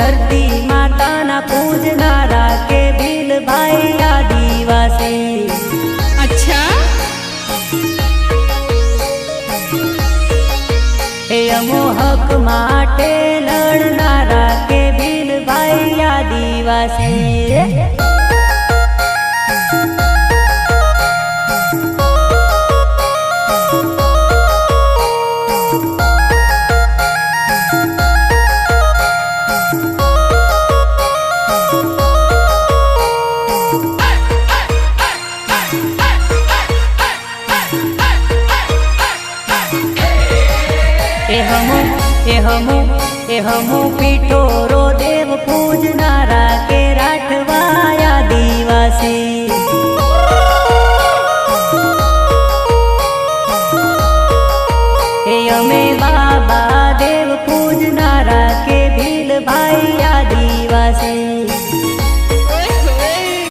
धरती माता ना पूजनारा के भील भाई आदिवासी। अच्छा ए अमो हक माटे लड़नारा के भील भाई आदिवासी। ए हमू पीठो